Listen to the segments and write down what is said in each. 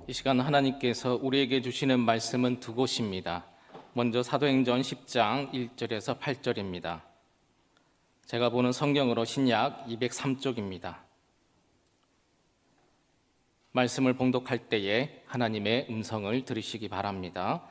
이 시간 하나님께서 우리에게 주시는 말씀은 두 곳입니다. 먼저 사도행전 10장 1절에서 8절입니다. 제가 보는 성경으로 신약 203쪽입니다. 말씀을 봉독할 때에 하나님의 음성을 들으시기 바랍니다.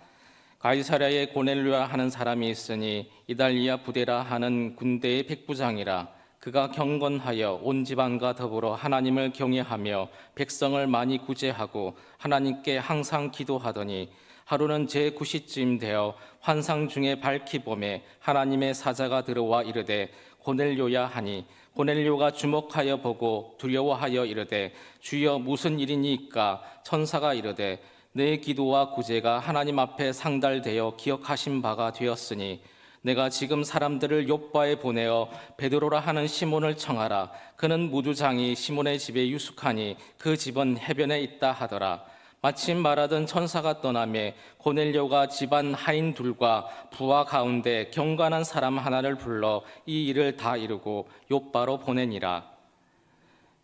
가이사랴에 고넬료라 하는 사람이 있으니 이달리아 부데라 하는 군대의 백부장이라. 그가 경건하여 온 집안과 더불어 하나님을 경외하며 백성을 많이 구제하고 하나님께 항상 기도하더니 하루는 제9시쯤 되어 환상 중에 밝히 보매 하나님의 사자가 들어와 이르되 고넬료야 하니 고넬료가 주목하여 보고 두려워하여 이르되 주여 무슨 일이니까? 천사가 이르되 내 기도와 구제가 하나님 앞에 상달되어 기억하신 바가 되었으니 내가 지금 사람들을 욥바에 보내어 베드로라 하는 시몬을 청하라. 그는 무두장이 시몬의 집에 유숙하니 그 집은 해변에 있다 하더라. 마침 말하던 천사가 떠나매 고넬료가 집안 하인 둘과 부하 가운데 경건한 사람 하나를 불러 이 일을 다 이루고 욥바로 보내니라.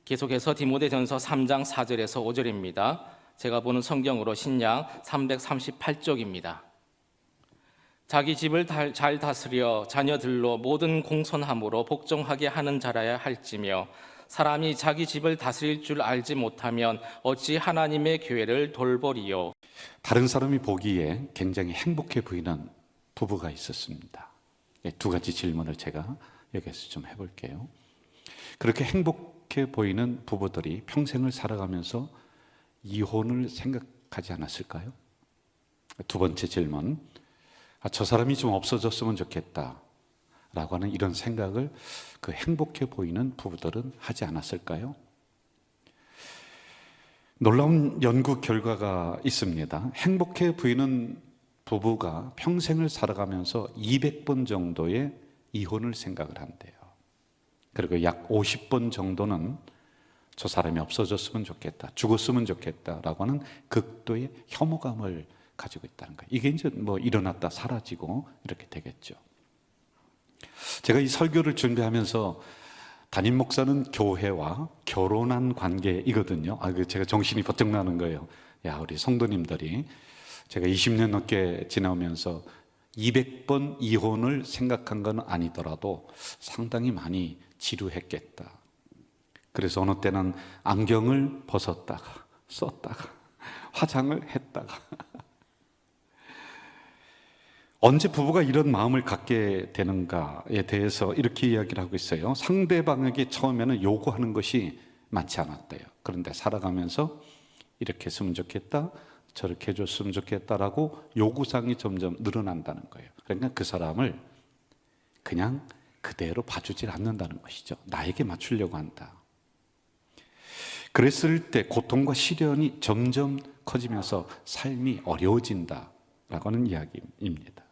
계속해서 디모데전서 3장 4절에서 5절입니다. 제가 보는 성경으로 신약 338쪽입니다. 자기 집을 잘 다스려 자녀들로 모든 공손함으로 복종하게 하는 자라야 할지며 사람이 자기 집을 다스릴 줄 알지 못하면 어찌 하나님의 교회를 돌보리요. 다른 사람이 보기에 굉장히 행복해 보이는 부부가 있었습니다. 두 가지 질문을 제가 여기서 좀 해볼게요. 그렇게 행복해 보이는 부부들이 평생을 살아가면서 이혼을 생각하지 않았을까요? 두 번째 질문, 저 사람이 좀 없어졌으면 좋겠다 라고 하는 이런 생각을 그 행복해 보이는 부부들은 하지 않았을까요? 놀라운 연구 결과가 있습니다. 행복해 보이는 부부가 평생을 살아가면서 200번 정도의 이혼을 생각을 한대요. 그리고 약 50번 정도는 저 사람이 없어졌으면 좋겠다, 죽었으면 좋겠다라고 하는 극도의 혐오감을 가지고 있다는 거예요. 이게 이제 일어났다 사라지고 이렇게 되겠죠. 제가 이 설교를 준비하면서 담임 목사는 교회와 결혼한 관계이거든요. 제가 정신이 번쩍 나는 거예요. 우리 성도님들이 제가 20년 넘게 지나오면서 200번 이혼을 생각한 건 아니더라도 상당히 많이 지루했겠다. 그래서 어느 때는 안경을 벗었다가 썼다가 화장을 했다가 언제 부부가 이런 마음을 갖게 되는가에 대해서 이렇게 이야기를 하고 있어요. 상대방에게 처음에는 요구하는 것이 많지 않았대요. 그런데 살아가면서 이렇게 했으면 좋겠다, 저렇게 해줬으면 좋겠다라고 요구사항이 점점 늘어난다는 거예요. 그러니까 그 사람을 그냥 그대로 봐주질 않는다는 것이죠. 나에게 맞추려고 한다. 그랬을 때 고통과 시련이 점점 커지면서 삶이 어려워진다라고 하는 이야기입니다.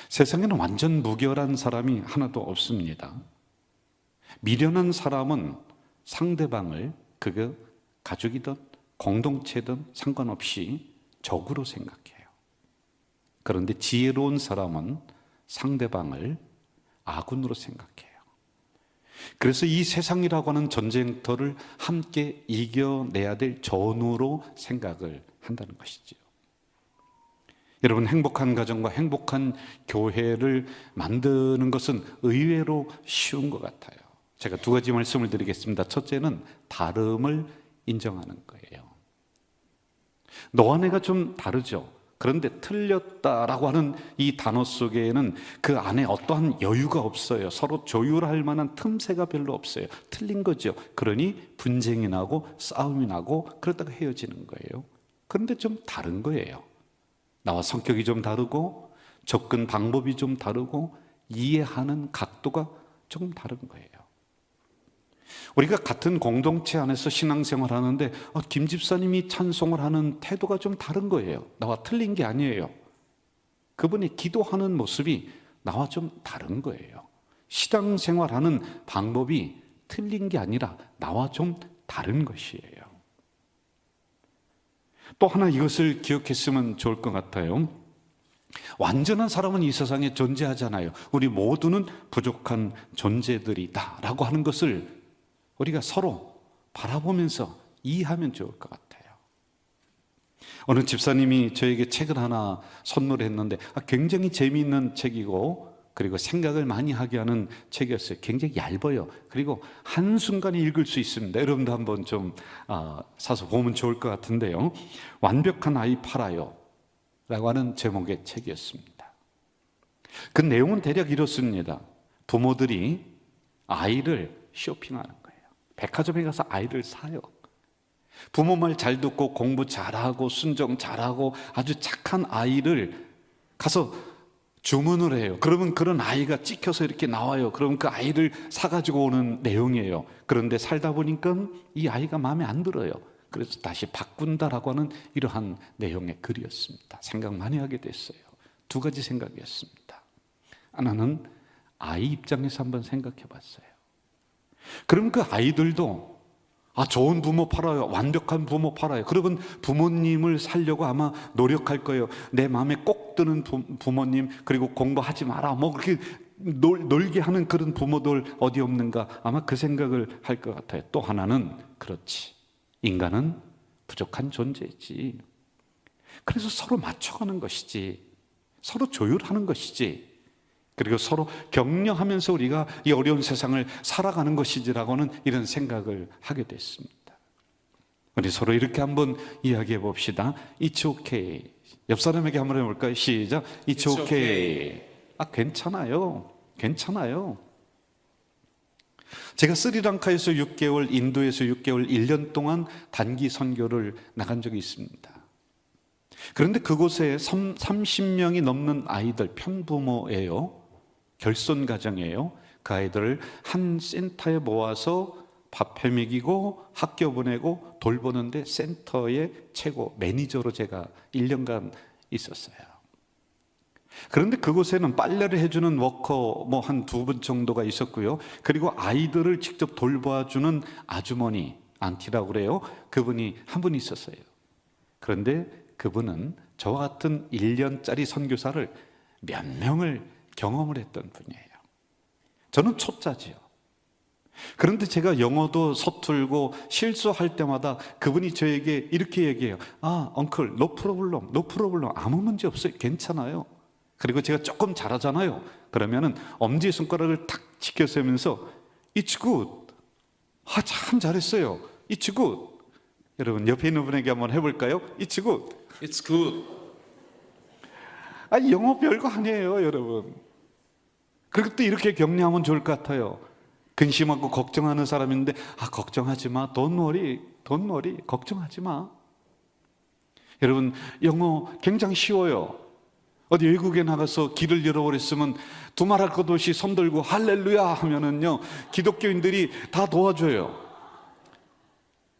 세상에는 완전 무결한 사람이 하나도 없습니다. 미련한 사람은 상대방을 그게 가족이든 공동체든 상관없이 적으로 생각해요. 그런데 지혜로운 사람은 상대방을 아군으로 생각해요. 그래서 이 세상이라고 하는 전쟁터를 함께 이겨내야 될 전우로 생각을 한다는 것이죠. 여러분, 행복한 가정과 행복한 교회를 만드는 것은 의외로 쉬운 것 같아요. 제가 두 가지 말씀을 드리겠습니다. 첫째는 다름을 인정하는 거예요. 너와 내가 좀 다르죠. 그런데 틀렸다라고 하는 이 단어 속에는 그 안에 어떠한 여유가 없어요. 서로 조율할 만한 틈새가 별로 없어요. 틀린 거죠. 그러니 분쟁이 나고 싸움이 나고 그러다가 헤어지는 거예요. 그런데 좀 다른 거예요. 나와 성격이 좀 다르고 접근 방법이 좀 다르고 이해하는 각도가 조금 다른 거예요. 우리가 같은 공동체 안에서 신앙생활 하는데 김 집사님이 찬송을 하는 태도가 좀 다른 거예요. 나와 틀린 게 아니에요. 그분이 기도하는 모습이 나와 좀 다른 거예요. 신앙생활하는 방법이 틀린 게 아니라 나와 좀 다른 것이에요. 또 하나 이것을 기억했으면 좋을 것 같아요. 완전한 사람은 이 세상에 존재하잖아요. 우리 모두는 부족한 존재들이다 라고 하는 것을 우리가 서로 바라보면서 이해하면 좋을 것 같아요. 어느 집사님이 저에게 책을 하나 선물했는데 굉장히 재미있는 책이고 그리고 생각을 많이 하게 하는 책이었어요. 굉장히 얇아요. 그리고 한순간에 읽을 수 있습니다. 여러분도 한번 좀 사서 보면 좋을 것 같은데요. 완벽한 아이 팔아요 라고 하는 제목의 책이었습니다. 그 내용은 대략 이렇습니다. 부모들이 아이를 쇼핑하는 거예요. 백화점에 가서 아이를 사요. 부모 말 잘 듣고 공부 잘하고 순종 잘하고 아주 착한 아이를 가서 주문을 해요. 그러면 그런 아이가 찍혀서 이렇게 나와요. 그러면 그 아이를 사가지고 오는 내용이에요. 그런데 살다 보니까 이 아이가 마음에 안 들어요. 그래서 다시 바꾼다라고 하는 이러한 내용의 글이었습니다. 생각 많이 하게 됐어요. 두 가지 생각이었습니다. 하나는 아이 입장에서 한번 생각해 봤어요. 그럼 그 아이들도 좋은 부모 팔아요. 완벽한 부모 팔아요. 그러면 부모님을 살려고 아마 노력할 거예요. 내 마음에 꼭 드는 부모님, 그리고 공부하지 마라 뭐 그렇게 놀게 하는 그런 부모들 어디 없는가, 아마 그 생각을 할 것 같아요. 또 하나는 그렇지, 인간은 부족한 존재지. 그래서 서로 맞춰가는 것이지, 서로 조율하는 것이지, 그리고 서로 격려하면서 우리가 이 어려운 세상을 살아가는 것이지라고는 이런 생각을 하게 됐습니다. 우리 서로 이렇게 한번 이야기해 봅시다. It's okay. 옆 사람에게 한번 해볼까요? 시작. It's okay. 괜찮아요. 괜찮아요. 제가 스리랑카에서 6개월, 인도에서 6개월, 1년 동안 단기 선교를 나간 적이 있습니다. 그런데 그곳에 30명이 넘는 아이들, 편부모예요. 결손 가정이에요. 그 아이들을 한 센터에 모아서 밥해 먹이고 학교 보내고 돌보는데 센터의 최고 매니저로 제가 1년간 있었어요. 그런데 그곳에는 빨래를 해주는 워커 한 2분 정도가 있었고요. 그리고 아이들을 직접 돌봐주는 아주머니, 안티라고 그래요. 그분이 한 분 있었어요. 그런데 그분은 저와 같은 1년짜리 선교사를 몇 명을 경험을 했던 분이에요. 저는 초짜지요. 그런데 제가 영어도 서툴고 실수할 때마다 그분이 저에게 이렇게 얘기해요. 엉클, no problem, no problem. 아무 문제 없어요. 괜찮아요. 그리고 제가 조금 잘하잖아요. 그러면은 엄지손가락을 탁 지켜세면서 It's good. 참 잘했어요. It's good. 여러분 옆에 있는 분에게 한번 해볼까요? It's good. It's good. 영어 별거 아니에요, 여러분. 그리고 또 이렇게 격려하면 좋을 것 같아요. 근심하고 걱정하는 사람인데 걱정하지 마. Don't worry. 걱정하지 마. 여러분 영어 굉장히 쉬워요. 어디 외국에 나가서 길을 잃어버렸으면 두말할 것 없이 손 들고 할렐루야 하면은요, 기독교인들이 다 도와줘요.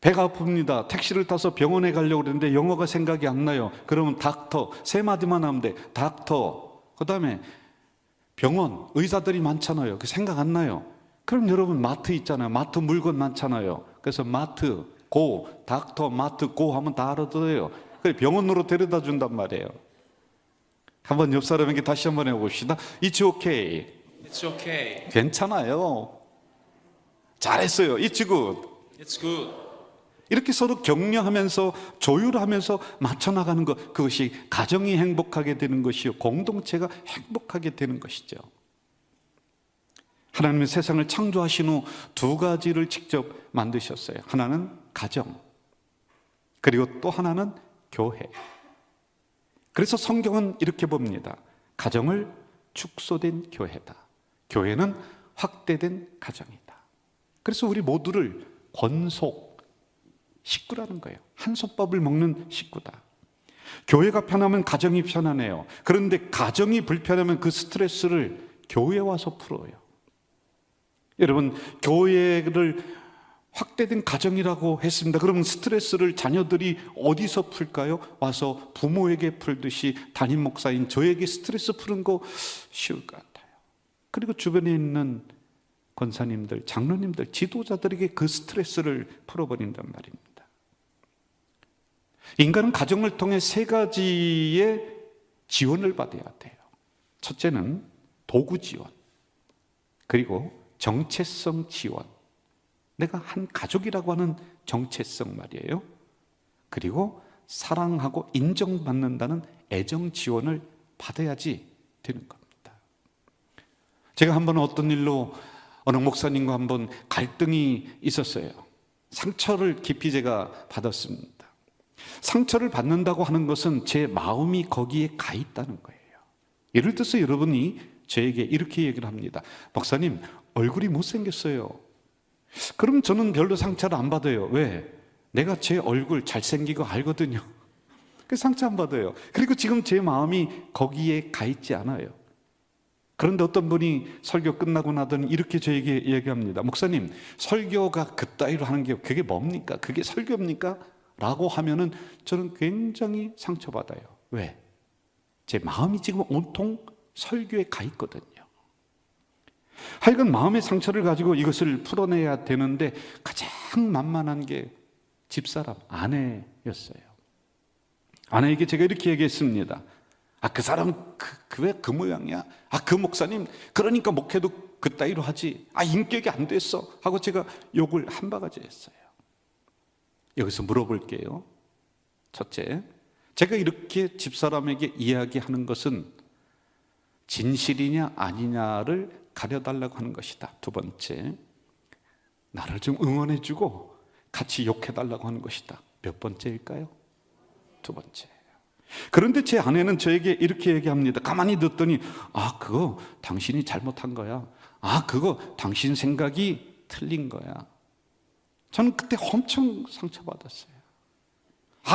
배가 아픕니다. 택시를 타서 병원에 가려고 그러는데 영어가 생각이 안 나요. 그러면 닥터 세 마디만 하면 돼. 닥터. 그다음에 병원, 의사들이 많잖아요. 그 생각 안 나요. 그럼 여러분 마트 있잖아요. 마트 물건 많잖아요. 그래서 마트 고, 닥터 마트 고 하면 다 알아들어요. 그래서 병원으로 데려다 준단 말이에요. 한번 옆 사람에게 다시 한번 해봅시다. It's okay. It's okay. 괜찮아요. 잘했어요. It's good. It's good. 이렇게 서로 격려하면서 조율하면서 맞춰나가는 것, 그것이 가정이 행복하게 되는 것이요, 공동체가 행복하게 되는 것이죠. 하나님은 세상을 창조하신 후 2가지를 직접 만드셨어요. 하나는 가정, 그리고 또 하나는 교회. 그래서 성경은 이렇게 봅니다. 가정을 축소된 교회다. 교회는 확대된 가정이다. 그래서 우리 모두를 권속 식구라는 거예요. 한솥밥을 먹는 식구다. 교회가 편하면 가정이 편하네요. 그런데 가정이 불편하면 그 스트레스를 교회에 와서 풀어요. 여러분, 교회를 확대된 가정이라고 했습니다. 그러면 스트레스를 자녀들이 어디서 풀까요? 와서 부모에게 풀듯이 담임 목사인 저에게 스트레스 푸는 거 쉬울 것 같아요. 그리고 주변에 있는 권사님들, 장로님들, 지도자들에게 그 스트레스를 풀어버린단 말입니다. 인간은 가정을 통해 3가지의 지원을 받아야 돼요. 첫째는 도구 지원, 그리고 정체성 지원. 내가 한 가족이라고 하는 정체성 말이에요. 그리고 사랑하고 인정받는다는 애정 지원을 받아야지 되는 겁니다. 제가 한번 어떤 일로 어느 목사님과 한번 갈등이 있었어요. 상처를 깊이 제가 받았습니다. 상처를 받는다고 하는 것은 제 마음이 거기에 가 있다는 거예요. 예를 들어서 여러분이 저에게 이렇게 얘기를 합니다. 목사님, 얼굴이 못생겼어요. 그럼 저는 별로 상처를 안 받아요. 왜? 내가 제 얼굴 잘생기고 알거든요. 그 상처 안 받아요. 그리고 지금 제 마음이 거기에 가 있지 않아요. 그런데 어떤 분이 설교 끝나고 나더니 이렇게 저에게 얘기합니다. 목사님, 설교가 그따위로 하는 게 그게 뭡니까? 그게 설교입니까? 라고 하면은 저는 굉장히 상처받아요. 왜? 제 마음이 지금 온통 설교에 가 있거든요. 하여간 마음의 상처를 가지고 이것을 풀어내야 되는데 가장 만만한 게 집사람, 아내였어요. 아내에게 제가 이렇게 얘기했습니다. 그 사람 왜 그 모양이야? 그 목사님 그러니까 목회도 그따위로 하지. 인격이 안 됐어 하고 제가 욕을 한 바가지 했어요. 여기서 물어볼게요. 첫째, 제가 이렇게 집사람에게 이야기하는 것은 진실이냐 아니냐를 가려달라고 하는 것이다. 두 번째, 나를 좀 응원해주고 같이 욕해달라고 하는 것이다. 몇 번째일까요? 두 번째. 그런데 제 아내는 저에게 이렇게 얘기합니다. 가만히 듣더니 그거 당신이 잘못한 거야. 그거 당신 생각이 틀린 거야. 저는 그때 엄청 상처받았어요.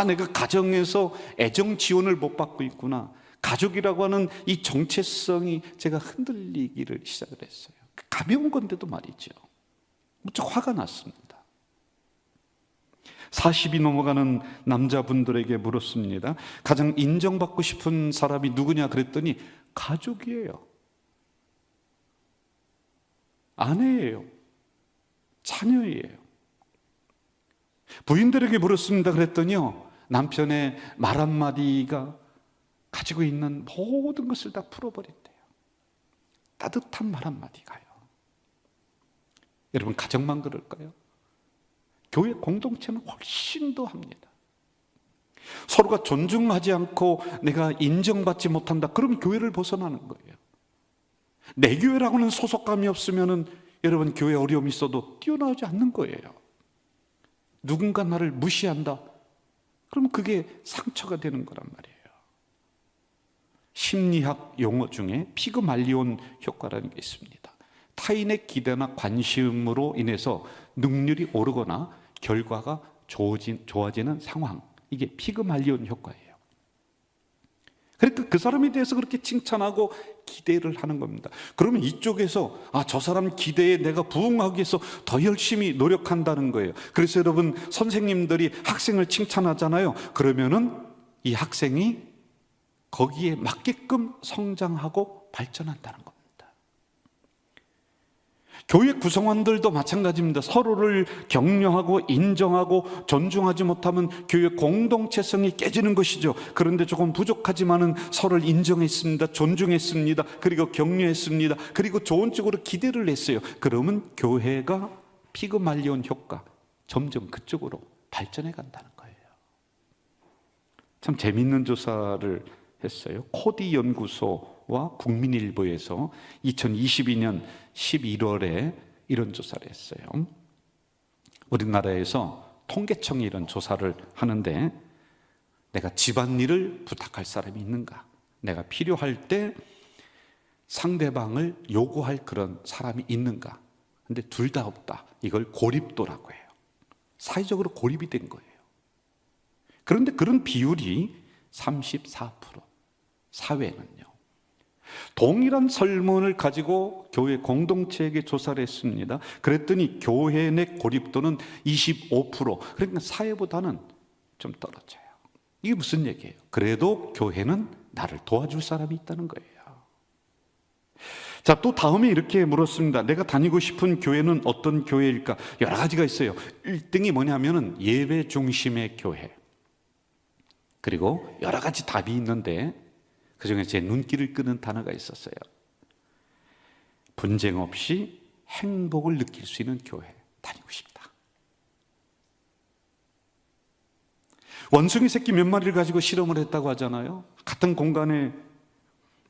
내가 가정에서 애정 지원을 못 받고 있구나. 가족이라고 하는 이 정체성이 제가 흔들리기를 시작을 했어요. 가벼운 건데도 말이죠. 무척 화가 났습니다. 40이 넘어가는 남자분들에게 물었습니다. 가장 인정받고 싶은 사람이 누구냐 그랬더니 가족이에요. 아내예요. 자녀예요. 부인들에게 물었습니다. 그랬더니요, 남편의 말 한마디가 가지고 있는 모든 것을 다 풀어버린대요. 따뜻한 말 한마디가요. 여러분, 가정만 그럴까요? 교회 공동체는 훨씬 더 합니다. 서로가 존중하지 않고 내가 인정받지 못한다, 그럼 교회를 벗어나는 거예요. 내 교회라고는 소속감이 없으면은 여러분, 교회 어려움이 있어도 뛰어나오지 않는 거예요. 누군가 나를 무시한다, 그럼 그게 상처가 되는 거란 말이에요. 심리학 용어 중에 피그말리온 효과라는 게 있습니다. 타인의 기대나 관심으로 인해서 능률이 오르거나 결과가 좋아지는 상황, 이게 피그말리온 효과예요. 그러니까 그 사람에 대해서 그렇게 칭찬하고 기대를 하는 겁니다. 그러면 이쪽에서 저 사람 기대에 내가 부응하기 위해서 더 열심히 노력한다는 거예요. 그래서 여러분, 선생님들이 학생을 칭찬하잖아요. 그러면은 이 학생이 거기에 맞게끔 성장하고 발전한다는 겁니다. 교회 구성원들도 마찬가지입니다. 서로를 격려하고 인정하고 존중하지 못하면 교회 공동체성이 깨지는 것이죠. 그런데 조금 부족하지만은 서로를 인정했습니다, 존중했습니다, 그리고 격려했습니다, 그리고 좋은 쪽으로 기대를 했어요. 그러면 교회가 피그말리온 효과, 점점 그쪽으로 발전해 간다는 거예요. 참 재미있는 조사를 했어요. 코디 연구소와 국민일보에서 2022년 11월에 이런 조사를 했어요. 우리나라에서 통계청이 이런 조사를 하는데, 내가 집안일을 부탁할 사람이 있는가, 내가 필요할 때 상대방을 요구할 그런 사람이 있는가. 근데 둘 다 없다. 이걸 고립도라고 해요. 사회적으로 고립이 된 거예요. 그런데 그런 비율이 34%. 사회는요. 동일한 설문을 가지고 교회 공동체에게 조사를 했습니다. 그랬더니 교회 내 고립도는 25%. 그러니까 사회보다는 좀 떨어져요. 이게 무슨 얘기예요? 그래도 교회는 나를 도와줄 사람이 있다는 거예요. 자, 또 다음에 이렇게 물었습니다. 내가 다니고 싶은 교회는 어떤 교회일까? 여러 가지가 있어요. 1등이 뭐냐면은 예배 중심의 교회. 그리고 여러 가지 답이 있는데 그중에 제 눈길을 끄는 단어가 있었어요. 분쟁 없이 행복을 느낄 수 있는 교회 다니고 싶다. 원숭이 새끼 몇 마리를 가지고 실험을 했다고 하잖아요. 같은 공간에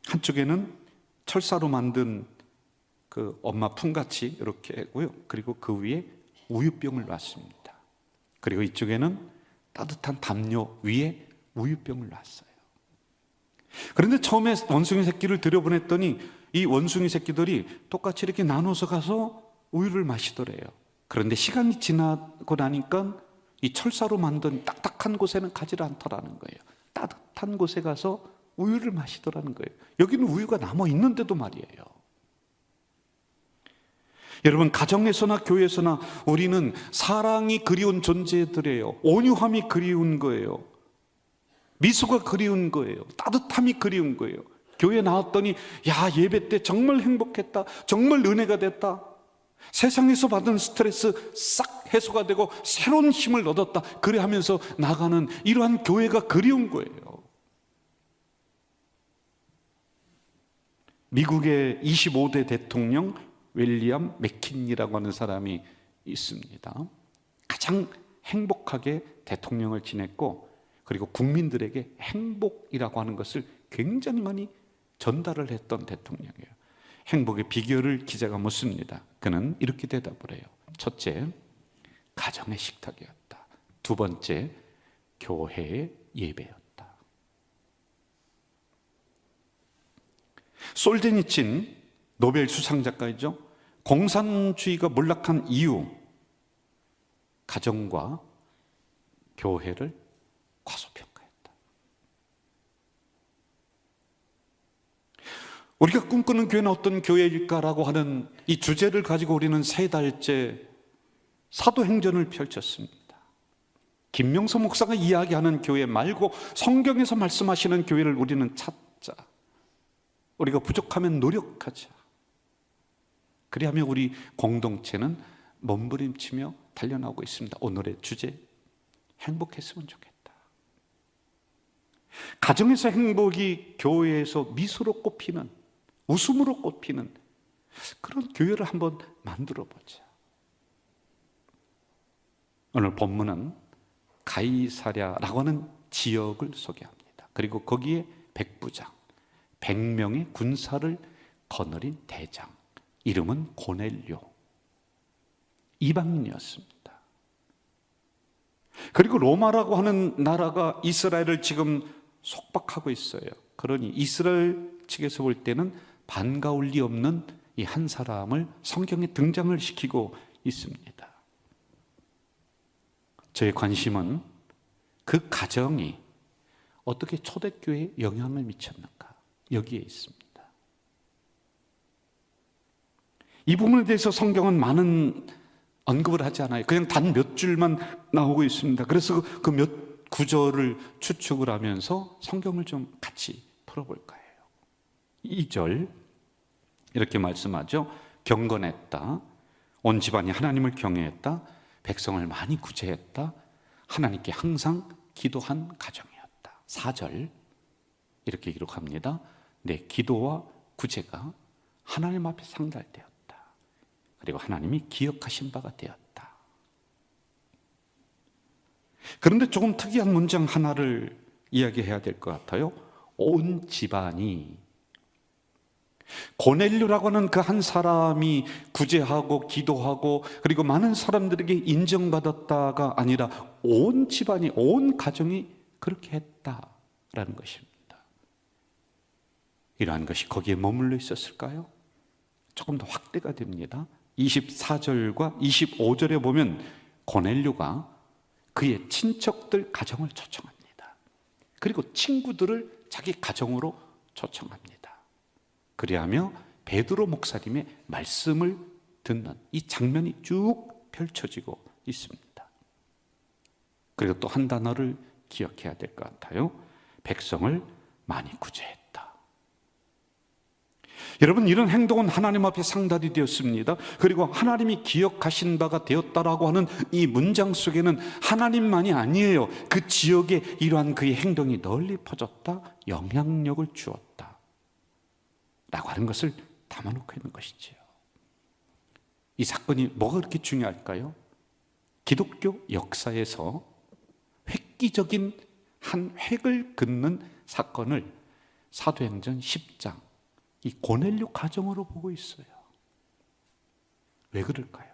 한쪽에는 철사로 만든 그 엄마 품같이 이렇게 했고요. 그리고 그 위에 우유병을 놨습니다. 그리고 이쪽에는 따뜻한 담요 위에 우유병을 놨어요. 그런데 처음에 원숭이 새끼를 들여보냈더니 이 원숭이 새끼들이 똑같이 이렇게 나눠서 가서 우유를 마시더래요. 그런데 시간이 지나고 나니까 이 철사로 만든 딱딱한 곳에는 가지를 않더라는 거예요. 따뜻한 곳에 가서 우유를 마시더라는 거예요. 여기는 우유가 남아 있는데도 말이에요. 여러분, 가정에서나 교회에서나 우리는 사랑이 그리운 존재들이에요. 온유함이 그리운 거예요. 미소가 그리운 거예요. 따뜻함이 그리운 거예요. 교회 나왔더니 야, 예배 때 정말 행복했다, 정말 은혜가 됐다, 세상에서 받은 스트레스 싹 해소가 되고 새로운 힘을 얻었다, 그래 하면서 나가는 이러한 교회가 그리운 거예요. 미국의 25대 대통령 윌리엄 맥킨리라고 하는 사람이 있습니다. 가장 행복하게 대통령을 지냈고, 그리고 국민들에게 행복이라고 하는 것을 굉장히 많이 전달을 했던 대통령이에요. 행복의 비결을 기자가 묻습니다. 그는 이렇게 대답을 해요. 첫째, 가정의 식탁이었다. 두 번째, 교회의 예배였다. 솔제니친, 노벨 수상작가이죠. 공산주의가 몰락한 이유, 가정과 교회를 과소평가했다. 우리가 꿈꾸는 교회는 어떤 교회일까라고 하는 이 주제를 가지고 우리는 3달째 사도행전을 펼쳤습니다. 김명서 목사가 이야기하는 교회 말고 성경에서 말씀하시는 교회를 우리는 찾자. 우리가 부족하면 노력하자. 그리하면 우리 공동체는 몸부림치며 달려나오고 있습니다. 오늘의 주제, 행복했으면 좋겠다. 가정에서 행복이 교회에서 미소로 꼽히는, 웃음으로 꼽히는 그런 교회를 한번 만들어 보자. 오늘 본문은 가이사랴라고 하는 지역을 소개합니다. 그리고 거기에 백부장, 100명의 군사를 거느린 대장, 이름은 고넬료, 이방인이었습니다. 그리고 로마라고 하는 나라가 이스라엘을 지금 속박하고 있어요. 그러니 이스라엘 측에서 볼 때는 반가울 리 없는 이 한 사람을 성경에 등장을 시키고 있습니다. 저의 관심은 그 가정이 어떻게 초대교회에 영향을 미쳤는가, 여기에 있습니다. 이 부분에 대해서 성경은 많은 언급을 하지 않아요. 그냥 단 몇 줄만 나오고 있습니다. 그래서 그 몇 구절을 추측을 하면서 성경을 좀 같이 풀어볼 거예요. 2절 이렇게 말씀하죠. 경건했다, 온 집안이 하나님을 경외했다, 백성을 많이 구제했다, 하나님께 항상 기도한 가정이었다. 4절 이렇게 기록합니다. 내 기도와 구제가 하나님 앞에 상달되었다. 그리고 하나님이 기억하신 바가 되었다. 그런데 조금 특이한 문장 하나를 이야기해야 될 것 같아요. 온 집안이, 고넬료라고 하는 그 한 사람이 구제하고 기도하고 그리고 많은 사람들에게 인정받았다가 아니라 온 집안이, 온 가정이 그렇게 했다라는 것입니다. 이러한 것이 거기에 머물러 있었을까요? 조금 더 확대가 됩니다. 24절과 25절에 보면 고넬료가 그의 친척들 가정을 초청합니다. 그리고 친구들을 자기 가정으로 초청합니다. 그리하며 베드로 목사님의 말씀을 듣는 이 장면이 쭉 펼쳐지고 있습니다. 그리고 또 한 단어를 기억해야 될 것 같아요. 백성을 많이 구제했다. 여러분, 이런 행동은 하나님 앞에 상달이 되었습니다. 그리고 하나님이 기억하신 바가 되었다라고 하는 이 문장 속에는 하나님만이 아니에요. 그 지역에 이러한 그의 행동이 널리 퍼졌다, 영향력을 주었다 라고 하는 것을 담아놓고 있는 것이지요. 이 사건이 뭐가 그렇게 중요할까요? 기독교 역사에서 획기적인 한 획을 긋는 사건을 사도행전 10장 이 고넬료 가정으로 보고 있어요. 왜 그럴까요?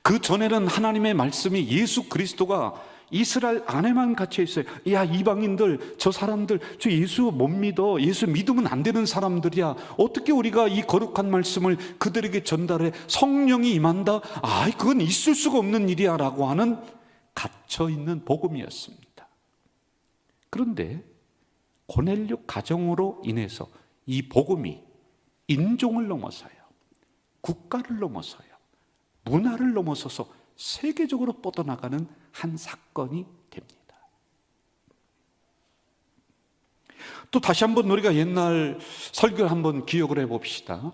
그 전에는 하나님의 말씀이 예수 그리스도가 이스라엘 안에만 갇혀 있어요. 야, 이방인들, 저 사람들, 저 예수 못 믿어. 예수 믿으면 안 되는 사람들이야. 어떻게 우리가 이 거룩한 말씀을 그들에게 전달해? 성령이 임한다? 아, 그건 있을 수가 없는 일이야 라고 하는 갇혀 있는 복음이었습니다. 그런데 고넬료 가정으로 인해서 이 복음이 인종을 넘어서요, 국가를 넘어서요, 문화를 넘어서서 세계적으로 뻗어나가는 한 사건이 됩니다. 또 다시 한번 우리가 옛날 설교를 한번 기억을 해봅시다.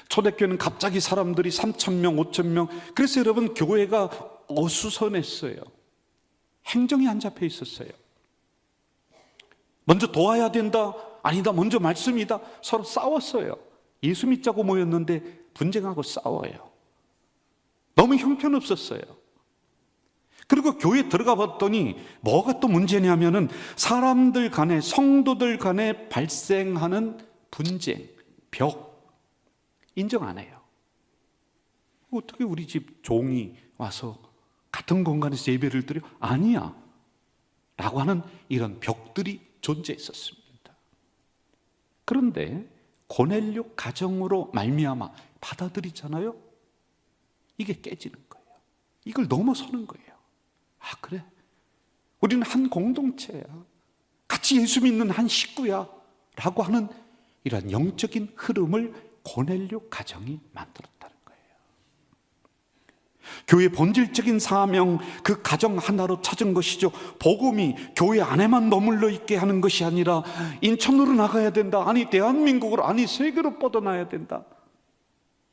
초대교회는 갑자기 사람들이 3,000명, 5,000명, 그래서 여러분 교회가 어수선했어요. 행정이 안 잡혀 있었어요. 먼저 도와야 된다, 아니다, 먼저 말씀이다, 서로 싸웠어요. 예수 믿자고 모였는데 분쟁하고 싸워요. 너무 형편없었어요. 그리고 교회에 들어가 봤더니 뭐가 또 문제냐면은 사람들 간에, 성도들 간에 발생하는 분쟁, 벽 인정 안 해요. 어떻게 우리 집 종이 와서 같은 공간에서 예배를 드려? 아니야 라고 하는 이런 벽들이 존재했었습니다. 그런데 고넬료 가정으로 말미암아 받아들이잖아요. 이게 깨지는 거예요. 이걸 넘어서는 거예요. 아, 그래, 우리는 한 공동체야, 같이 예수 믿는 한 식구야 라고 하는 이런 영적인 흐름을 고넬료 가정이 만들었다는 거예요. 교회의 본질적인 사명, 그 가정 하나로 찾은 것이죠. 복음이 교회 안에만 머물러 있게 하는 것이 아니라 인천으로 나가야 된다, 아니 대한민국으로, 아니 세계로 뻗어나야 된다.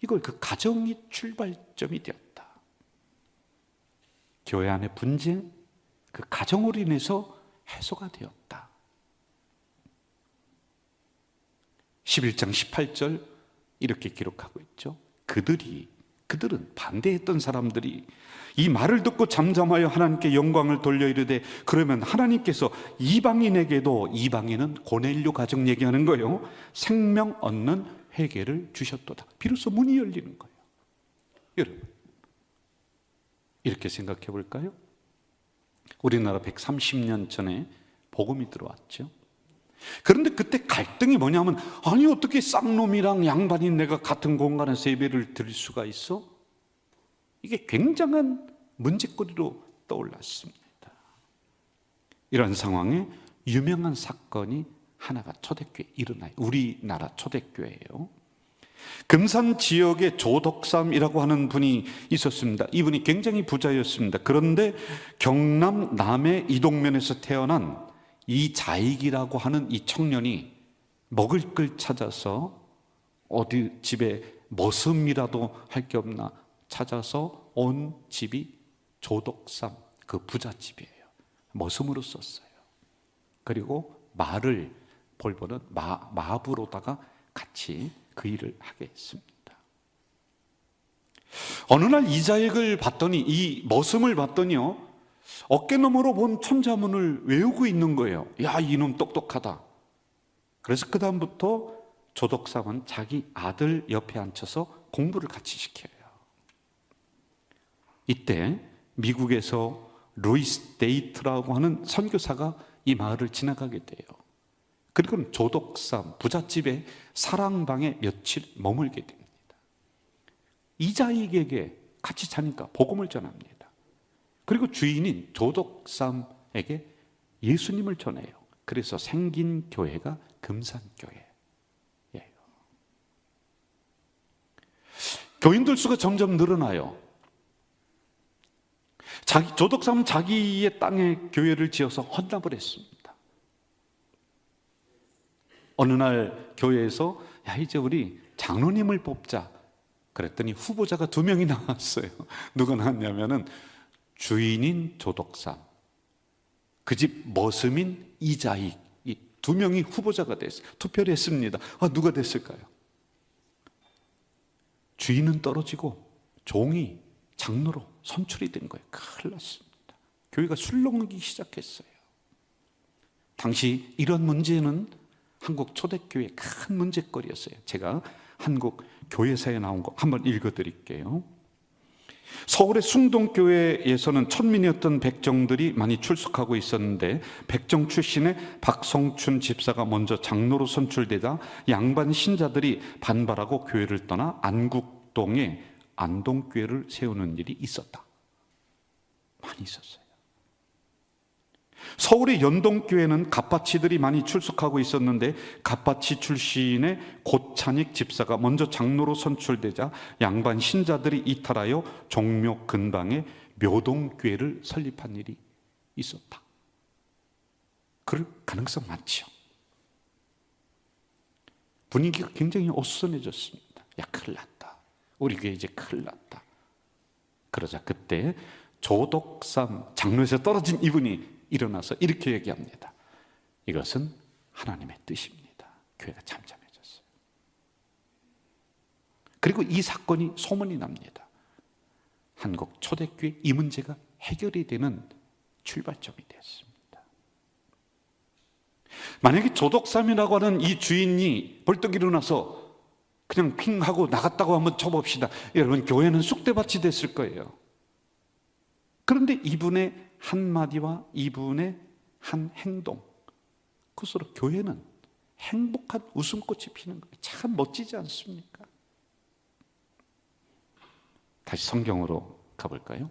이걸 그 가정이 출발점이 되었다. 교회 안의 분쟁, 그 가정으로 인해서 해소가 되었다. 11장 18절 이렇게 기록하고 있죠. 그들은 반대했던 사람들이 이 말을 듣고 잠잠하여 하나님께 영광을 돌려 이르되, 그러면 하나님께서 이방인에게도, 이방인은 고넬료 가정 얘기하는 거예요, 생명 얻는 회개를 주셨도다. 비로소 문이 열리는 거예요. 여러분, 이렇게 생각해 볼까요? 우리나라 130년 전에 복음이 들어왔죠. 그런데 그때 갈등이 뭐냐면, 아니 어떻게 쌍놈이랑 양반인 내가 같은 공간에서 예배를 드릴 수가 있어? 이게 굉장한 문제거리로 떠올랐습니다. 이런 상황에 유명한 사건이 하나가 초대교회에 일어나요. 우리나라 초대교회예요. 금산 지역에 조덕삼이라고 하는 분이 있었습니다. 이분이 굉장히 부자였습니다. 그런데 경남 남해 이동면에서 태어난 이자익이라고 하는 이 청년이 먹을 걸 찾아서 어디 집에 머슴이라도 할 게 없나 찾아서 온 집이 조덕삼, 그 부잣집이에요. 머슴으로 썼어요. 그리고 말을 볼보는 마부로다가 같이 그 일을 하게 했습니다. 어느 날 이자익을 봤더니, 이 머슴을 봤더니요, 어깨너머로 본 천자문을 외우고 있는 거예요. 야, 이놈 똑똑하다. 그래서 그 다음부터 조덕삼은 자기 아들 옆에 앉혀서 공부를 같이 시켜요. 이때 미국에서 루이스 데이트라고 하는 선교사가 이 마을을 지나가게 돼요. 그리고 조덕삼 부잣집의 사랑방에 며칠 머물게 됩니다. 이자익에게 같이 자니까 복음을 전합니다. 그리고 주인인 조덕삼에게 예수님을 전해요. 그래서 생긴 교회가 금산교회예요. 교인들 수가 점점 늘어나요. 조덕삼은 자기의 땅에 교회를 지어서 헌납을 했습니다. 어느 날 교회에서, 야, 이제 우리 장로님을 뽑자 그랬더니 후보자가 2명이 나왔어요. 누가 나왔냐면은 주인인 조덕삼, 그 집 머슴인 이자익, 이 2명이 후보자가 됐어요. 투표를 했습니다. 누가 됐을까요? 주인은 떨어지고 종이 장로로 선출이 된 거예요. 큰일 났습니다. 교회가 술렁이기 시작했어요. 당시 이런 문제는 한국 초대교회의 큰 문제거리였어요. 제가 한국 교회사에 나온 거 한번 읽어드릴게요. 서울의 숭동교회에서는 천민이었던 백정들이 많이 출석하고 있었는데 백정 출신의 박성춘 집사가 먼저 장로로 선출되자 양반 신자들이 반발하고 교회를 떠나 안국동에 안동교회를 세우는 일이 있었다. 많이 있었어요. 서울의 연동교회는 갑바치들이 많이 출석하고 있었는데 갑바치 출신의 고찬익 집사가 먼저 장로로 선출되자 양반 신자들이 이탈하여 종묘 근방에 묘동교회를 설립한 일이 있었다. 그럴 가능성 많죠. 분위기가 굉장히 어수선해졌습니다. 야, 큰일 났다. 우리 교회 이제 큰일 났다. 그러자 그때 조덕삼 장로에서 떨어진 이분이 일어나서 이렇게 얘기합니다. 이것은 하나님의 뜻입니다. 교회가 잠잠해졌어요. 그리고 이 사건이 소문이 납니다. 한국 초대교회 이 문제가 해결이 되는 출발점이 되었습니다. 만약에 조덕삼이라고 하는 이 주인이 벌떡 일어나서 그냥 핑 하고 나갔다고 한번 쳐봅시다. 여러분, 교회는 쑥대밭이 됐을 거예요. 그런데 이분의 한마디와 이분의 한 행동, 그것으로 교회는 행복한 웃음꽃이 피는 거예요. 참 멋지지 않습니까? 다시 성경으로 가볼까요?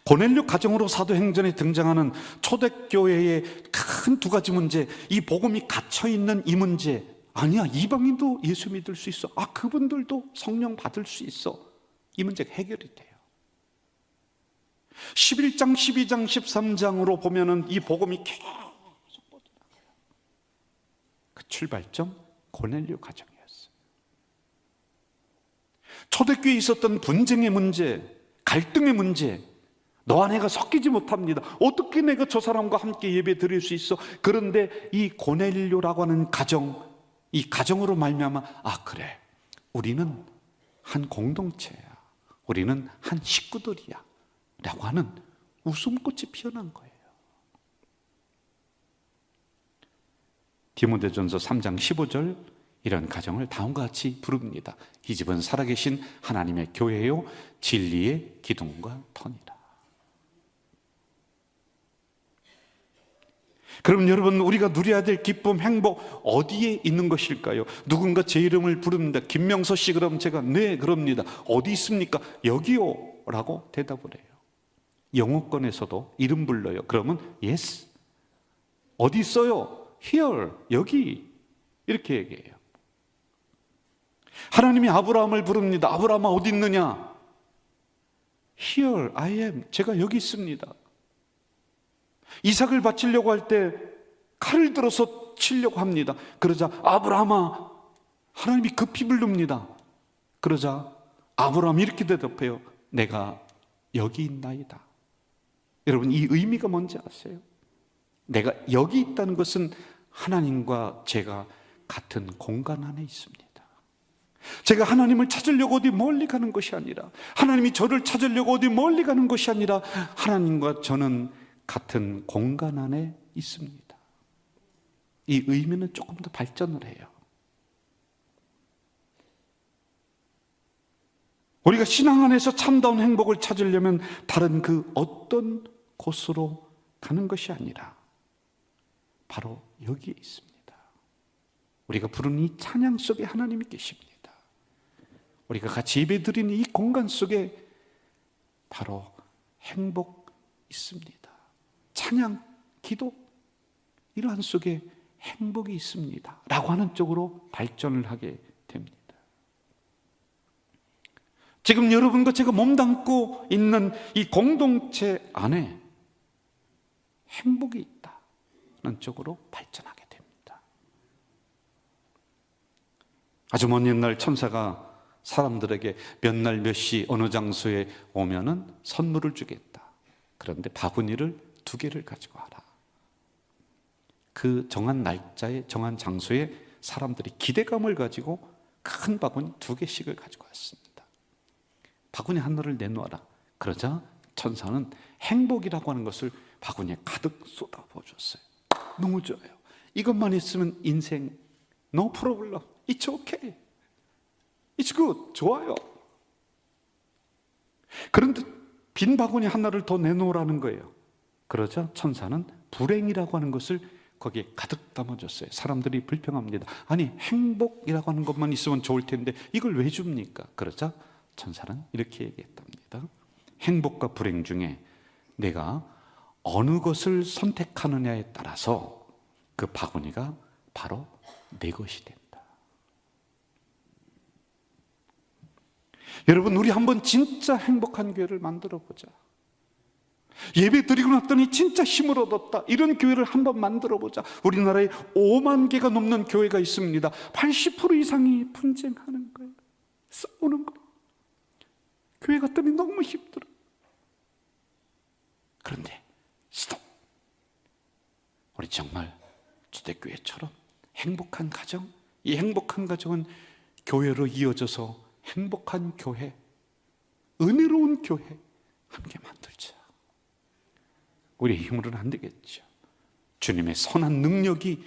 고넬료 가정으로 사도행전에 등장하는 초대교회의 큰 두 가지 문제, 이 복음이 갇혀있는 이 문제, 아니야, 이방인도 예수 믿을 수 있어, 아, 그분들도 성령 받을 수 있어, 이 문제가 해결이 돼요. 11장, 12장, 13장으로 보면은 이 복음이 계속 뻗어나가요. 그 출발점 고넬료 가정이었어요. 초대교회에 있었던 분쟁의 문제, 갈등의 문제, 너와 내가 섞이지 못합니다. 어떻게 내가 저 사람과 함께 예배 드릴 수 있어? 그런데 이 고넬료라고 하는 가정, 이 가정으로 말미암아, 아, 그래, 우리는 한 공동체야, 우리는 한 식구들이야 라고 하는 웃음꽃이 피어난 거예요. 디모데전서 3장 15절, 이런 가정을 다음과 같이 부릅니다. 이 집은 살아계신 하나님의 교회요 진리의 기둥과 터니라. 그럼 여러분, 우리가 누려야 될 기쁨, 행복 어디에 있는 것일까요? 누군가 제 이름을 부릅니다. 김명서 씨, 그럼 제가 네, 그럽니다. 어디 있습니까? 여기요 라고 대답을 해요. 영어권에서도 이름 불러요. 그러면 yes. 어디 있어요? Here, 여기. 이렇게 얘기해요. 하나님이 아브라함을 부릅니다. 아브라함아, 어디 있느냐? Here I am. 제가 여기 있습니다. 이삭을 바치려고 할 때 칼을 들어서 치려고 합니다. 그러자 아브라함아, 하나님이 급히 부릅니다. 그러자 아브라함이 이렇게 대답해요. 내가 여기 있나이다. 여러분, 이 의미가 뭔지 아세요? 내가 여기 있다는 것은 하나님과 제가 같은 공간 안에 있습니다. 제가 하나님을 찾으려고 어디 멀리 가는 것이 아니라, 하나님이 저를 찾으려고 어디 멀리 가는 것이 아니라, 하나님과 저는 같은 공간 안에 있습니다. 이 의미는 조금 더 발전을 해요. 우리가 신앙 안에서 참다운 행복을 찾으려면 다른 그 어떤 곳으로 가는 것이 아니라 바로 여기에 있습니다. 우리가 부르는 이 찬양 속에 하나님이 계십니다. 우리가 같이 예배드리는 이 공간 속에 바로 행복 있습니다. 찬양, 기도, 이러한 속에 행복이 있습니다 라고 하는 쪽으로 발전을 하게 됩니다. 지금 여러분과 제가 몸담고 있는 이 공동체 안에 행복이 있다는 쪽으로 발전하게 됩니다. 아주 먼 옛날 천사가 사람들에게 몇 날 몇 시 어느 장소에 오면은 선물을 주겠다. 그런데 바구니를 2개를 가지고 와라. 그 정한 날짜에 정한 장소에 사람들이 기대감을 가지고 큰 바구니 2개씩을 가지고 왔습니다. 바구니 하나를 내놓아라. 그러자 천사는 행복이라고 하는 것을 바구니에 가득 쏟아부어줬어요. 너무 좋아요. 이것만 있으면 인생 no problem, it's okay, it's good, 좋아요. 그런데 빈 바구니 하나를 더 내놓으라는 거예요. 그러자 천사는 불행이라고 하는 것을 거기에 가득 담아줬어요. 사람들이 불평합니다. 아니, 행복이라고 하는 것만 있으면 좋을 텐데 이걸 왜 줍니까? 그러자 천사는 이렇게 얘기했답니다. 행복과 불행 중에 내가 어느 것을 선택하느냐에 따라서 그 바구니가 바로 내 것이 된다. 여러분, 우리 한번 진짜 행복한 교회를 만들어 보자. 예배 드리고 났더니 진짜 힘을 얻었다, 이런 교회를 한번 만들어 보자. 우리나라에 5만 개가 넘는 교회가 있습니다. 80% 이상이 분쟁하는 거예요. 싸우는 거예요. 교회 갔더니 너무 힘들어. 그런데 스톱. 우리 정말 초대교회처럼 행복한 가정, 이 행복한 가정은 교회로 이어져서 행복한 교회, 은혜로운 교회 함께 만들자. 우리의 힘으로는 안 되겠죠. 주님의 선한 능력이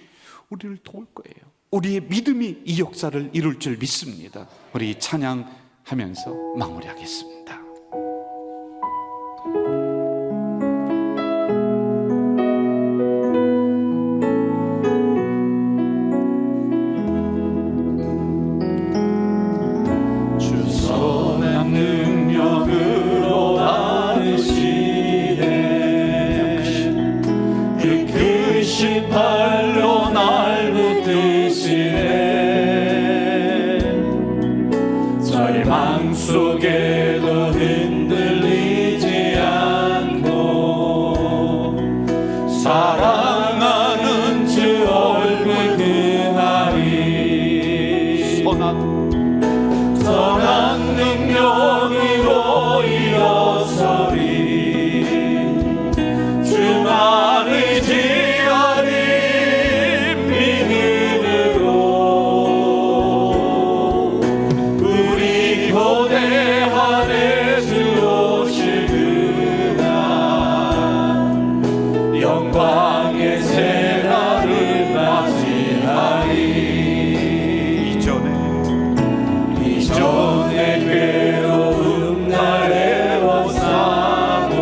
우리를 도울 거예요. 우리의 믿음이 이 역사를 이룰 줄 믿습니다. 우리 찬양하면서 마무리하겠습니다. 속에도 흔들리지 않고 사랑하는 주 얼굴 그하리 선한 능력으로 일어서리 주만 의지하리 믿음으로 우리 고대하네 주 오실 그날 영광의 새날을 맞이하리 이전에 괴로운 날 애워싸고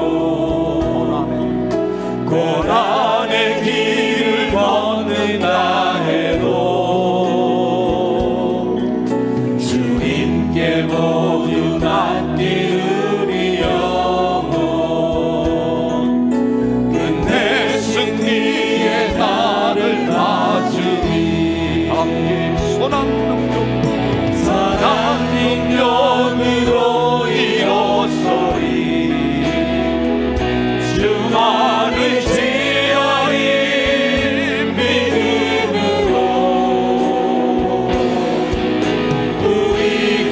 고난의 길을 걷는다 해도 주님께 모두 맡기우리 영혼 끝내 승리의 날을 맞으리 선한 능력으로 일어서리 주만 의지하리 믿음으로 우리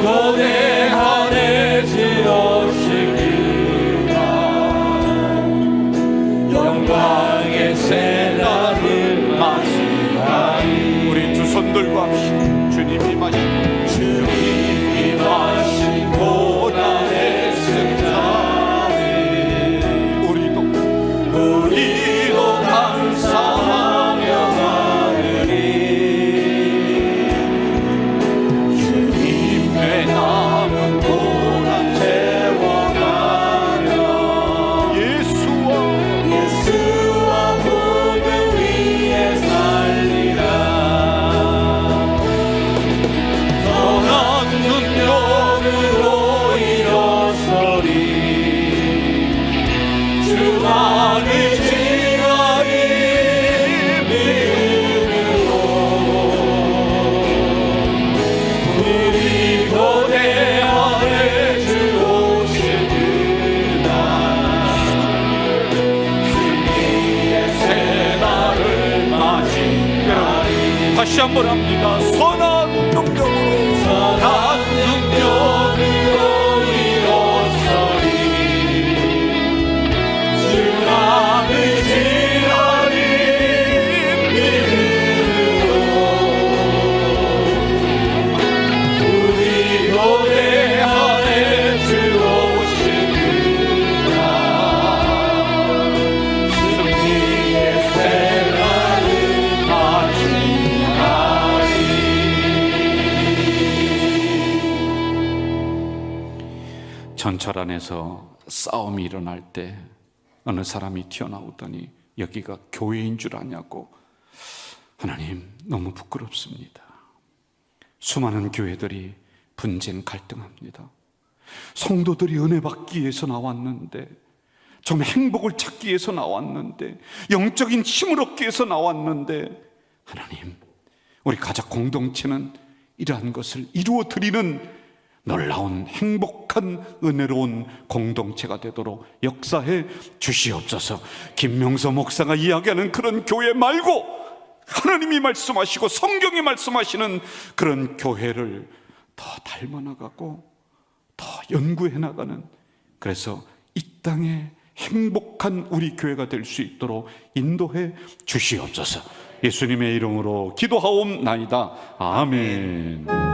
고대하네 주 오실 그날 영광의 새날을 맞이하리. 우리 두 손 들고 합시다. 주님이 마신 주님이 마신 고난의 승자를 우리도 감사하며 가느니 주님의 남은 고난 채워가며 예수와 무덤 위에 살리라. 선한 능력으로 일어서리 주만 의지하리 믿음으로 우리 고대하네 주 오실 그날 승리의 새날을 맞이하리. 다시 한번 합니다. 선한 능력으로 일어서리 주만 의지하리 믿음으로 우리 고대하네 주 오실 그날 교회사설 안에서 싸움이 일어날 때 어느 사람이 튀어나오더니 여기가 교회인 줄 아냐고. 하나님, 너무 부끄럽습니다. 수많은 교회들이 분쟁 갈등합니다. 성도들이 은혜 받기 위해서 나왔는데, 좀 행복을 찾기 위해서 나왔는데, 영적인 힘을 얻기 위해서 나왔는데, 하나님, 우리 가족 공동체는 이러한 것을 이루어 드리는 놀라운 행복한 은혜로운 공동체가 되도록 역사해 주시옵소서. 김명서 목사가 이야기하는 그런 교회 말고 하나님이 말씀하시고 성경이 말씀하시는 그런 교회를 더 닮아나가고 더 연구해 나가는, 그래서 이 땅에 행복한 우리 교회가 될 수 있도록 인도해 주시옵소서. 예수님의 이름으로 기도하옵나이다. 아멘.